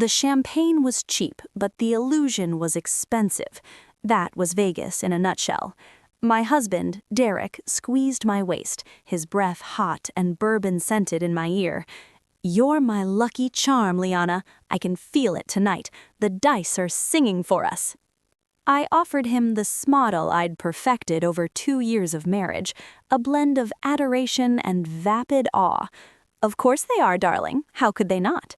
The champagne was cheap, but the illusion was expensive. That was Vegas in a nutshell. My husband, Derek, squeezed my waist, his breath hot and bourbon-scented in my ear. "You're my lucky charm, Liana. I can feel it tonight. The dice are singing for us." I offered him the smottle I'd perfected over 2 years of marriage, a blend of adoration and vapid awe. "Of course they are, darling. How could they not?"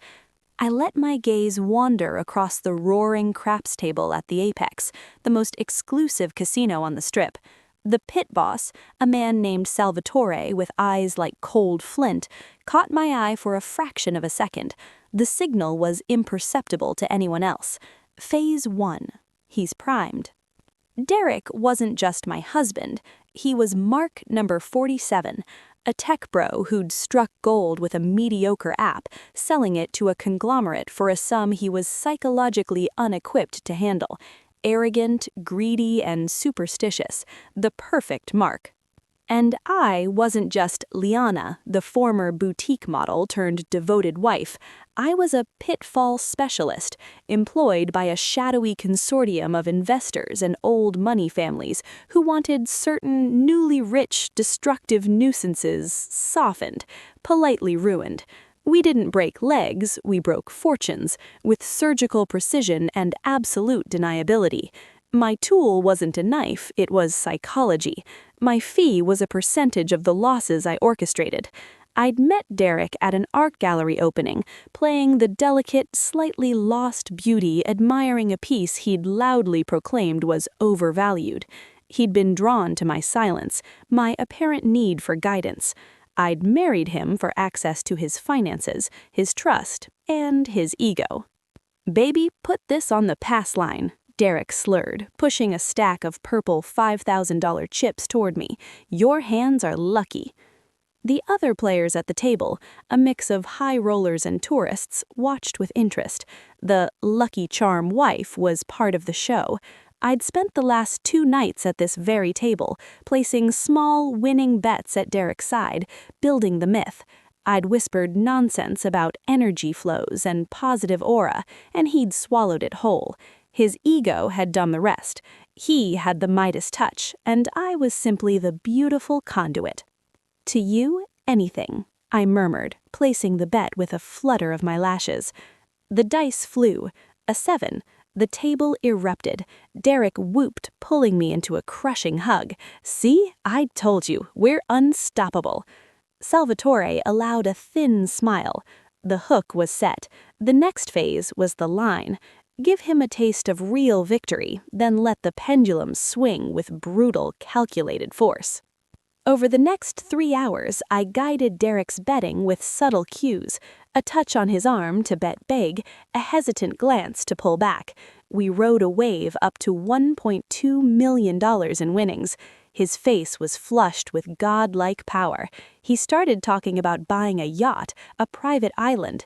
I let my gaze wander across the roaring craps table at the Apex, the most exclusive casino on the Strip. The pit boss, a man named Salvatore with eyes like cold flint, caught my eye for a fraction of a second. The signal was imperceptible to anyone else. Phase 1. He's primed. Derek wasn't just my husband. He was Mark number 47, a tech bro who'd struck gold with a mediocre app, selling it to a conglomerate for a sum he was psychologically unequipped to handle. Arrogant, greedy, and superstitious. The perfect Mark. And I wasn't just Liana, the former boutique model turned devoted wife. I was a pitfall specialist, employed by a shadowy consortium of investors and old money families who wanted certain newly rich, destructive nuisances softened, politely ruined. We didn't break legs, we broke fortunes, with surgical precision and absolute deniability. My tool wasn't a knife, it was psychology. My fee was a percentage of the losses I orchestrated. I'd met Derek at an art gallery opening, playing the delicate, slightly lost beauty admiring a piece he'd loudly proclaimed was overvalued. He'd been drawn to my silence, my apparent need for guidance. I'd married him for access to his finances, his trust, and his ego. "Baby, put this on the pass line," Derek slurred, pushing a stack of purple $5,000 chips toward me. "Your hands are lucky." The other players at the table, a mix of high rollers and tourists, watched with interest. The Lucky Charm wife was part of the show. I'd spent the last 2 nights at this very table, placing small, winning bets at Derek's side, building the myth. I'd whispered nonsense about energy flows and positive aura, and he'd swallowed it whole. His ego had done the rest. He had the Midas touch, and I was simply the beautiful conduit. "To you, anything," I murmured, placing the bet with a flutter of my lashes. The dice flew. A 7. The table erupted. Derek whooped, pulling me into a crushing hug. "See? I told you, we're unstoppable." Salvatore allowed a thin smile. The hook was set. The next phase was the line. Give him a taste of real victory, then let the pendulum swing with brutal, calculated force. Over the next 3 hours, I guided Derek's betting with subtle cues. A touch on his arm to bet big, a hesitant glance to pull back. We rode a wave up to $1.2 million in winnings. His face was flushed with godlike power. He started talking about buying a yacht, a private island.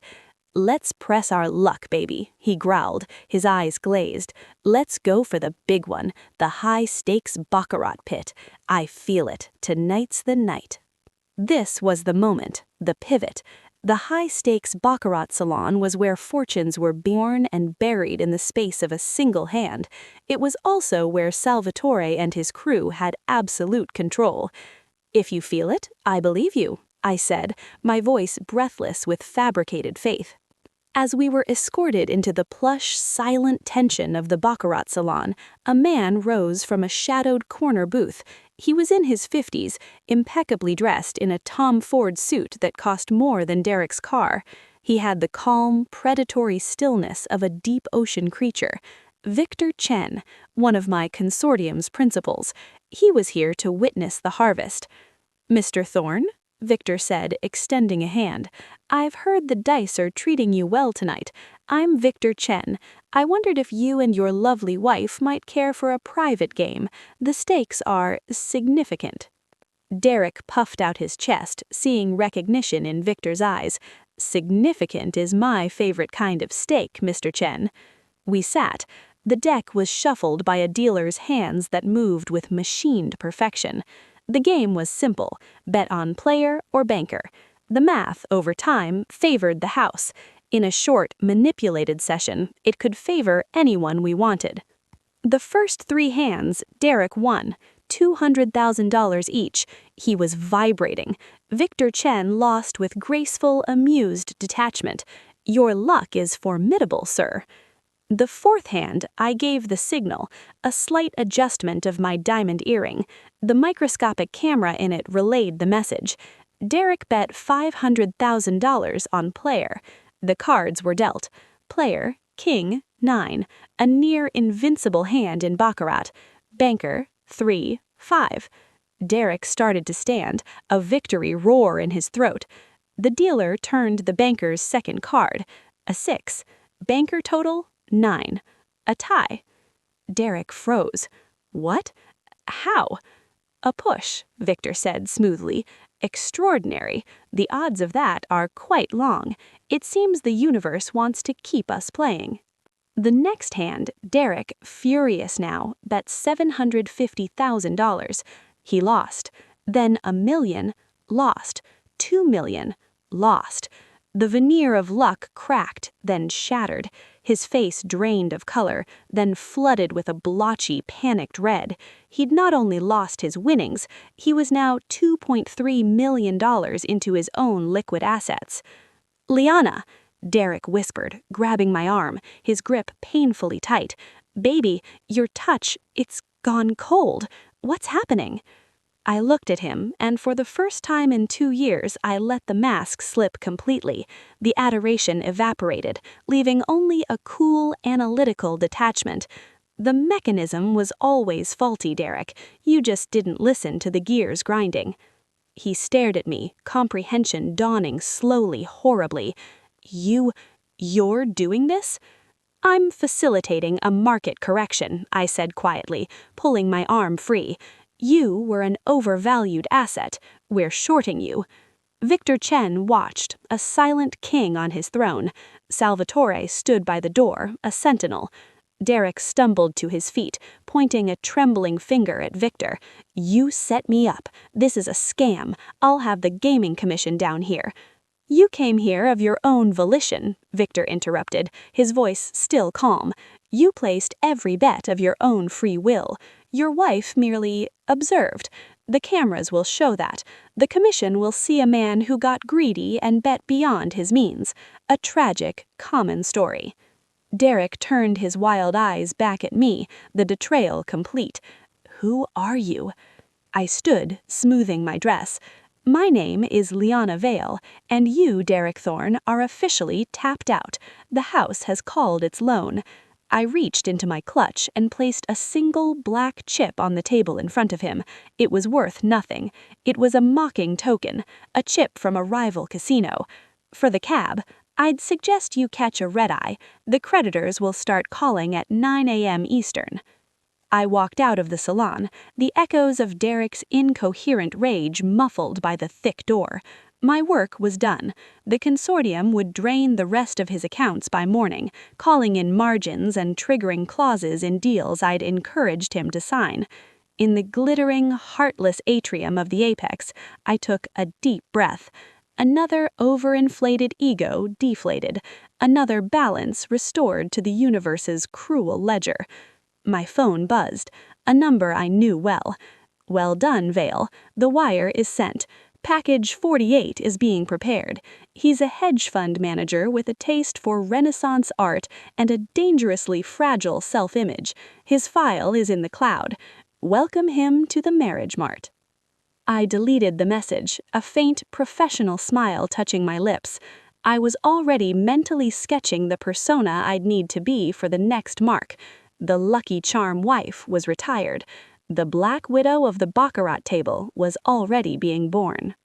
"Let's press our luck, baby," he growled, his eyes glazed. "Let's go for the big one, the high-stakes baccarat pit. I feel it. Tonight's the night." This was the moment, the pivot. The high-stakes baccarat salon was where fortunes were born and buried in the space of a single hand. It was also where Salvatore and his crew had absolute control. "If you feel it, I believe you," I said, my voice breathless with fabricated faith. As we were escorted into the plush, silent tension of the baccarat salon, a man rose from a shadowed corner booth. He was in his 50s, impeccably dressed in a Tom Ford suit that cost more than Derek's car. He had the calm, predatory stillness of a deep ocean creature. Victor Chen, one of my consortium's principals. He was here to witness the harvest. "Mr. Thorne?" Victor said, extending a hand. "I've heard the dice are treating you well tonight. I'm Victor Chen. I wondered if you and your lovely wife might care for a private game. The stakes are significant." Derek puffed out his chest, seeing recognition in Victor's eyes. "Significant is my favorite kind of stake, Mr. Chen." We sat. The deck was shuffled by a dealer's hands that moved with machined perfection. The game was simple, bet on player or banker. The math, over time, favored the house. In a short, manipulated session, it could favor anyone we wanted. The first 3 hands, Derek won, $200,000 each. He was vibrating. Victor Chen lost with graceful, amused detachment. Your luck is formidable, sir. The 4th hand, I gave the signal, a slight adjustment of my diamond earring. The microscopic camera in it relayed the message. Derek bet $500,000 on player. The cards were dealt. Player, king, 9, a near-invincible hand in baccarat. Banker, 3, 5. Derek started to stand, a victory roar in his throat. The dealer turned the banker's second card, a 6. Banker total, 9. A tie. Derek froze. What? How? A push, Victor said smoothly. Extraordinary. The odds of that are quite long. It seems the universe wants to keep us playing. The next hand, Derek, furious now, bet $750,000. He lost. Then $1 million, lost. $2 million, lost. The veneer of luck cracked, then shattered. His face drained of color, then flooded with a blotchy, panicked red. He'd not only lost his winnings, he was now $2.3 million into his own liquid assets. "Liana," Derek whispered, grabbing my arm, his grip painfully tight. "Baby, your touch, it's gone cold. What's happening?" I looked at him, and for the first time in 2 years I let the mask slip completely. The adoration evaporated, leaving only a cool, analytical detachment. "The mechanism was always faulty, Derek. You just didn't listen to the gears grinding." He stared at me, comprehension dawning slowly, horribly. You're doing this?" "I'm facilitating a market correction," I said quietly, pulling my arm free. "You were an overvalued asset. We're shorting you." Victor Chen watched, a silent king on his throne. Salvatore stood by the door, a sentinel. Derek stumbled to his feet, pointing a trembling finger at Victor. "You set me up. This is a scam. I'll have the gaming commission down here." "You came here of your own volition," Victor interrupted, his voice still calm. "You placed every bet of your own free will. Your wife merely observed. The cameras will show that. The commission will see a man who got greedy and bet beyond his means. A tragic, common story." Derek turned his wild eyes back at me, the betrayal complete. "Who are you?" I stood, smoothing my dress. "My name is Liana Vale, and you, Derek Thorne, are officially tapped out. The house has called its loan." I reached into my clutch and placed a single black chip on the table in front of him. It was worth nothing. It was a mocking token, a chip from a rival casino. "For the cab, I'd suggest you catch a red-eye. The creditors will start calling at 9 a.m. Eastern." I walked out of the salon, the echoes of Derek's incoherent rage muffled by the thick door. My work was done. The consortium would drain the rest of his accounts by morning, calling in margins and triggering clauses in deals I'd encouraged him to sign. In the glittering, heartless atrium of the apex, I took a deep breath. Another overinflated ego deflated, another balance restored to the universe's cruel ledger. My phone buzzed, a number I knew well. "Well done, Vale. The wire is sent. Package 48 is being prepared. He's a hedge fund manager with a taste for Renaissance art and a dangerously fragile self-image. His file is in the cloud. Welcome him to the marriage mart." I deleted the message, a faint, professional smile touching my lips. I was already mentally sketching the persona I'd need to be for the next mark. The Lucky Charm wife was retired. The Black Widow of the Baccarat table was already being born.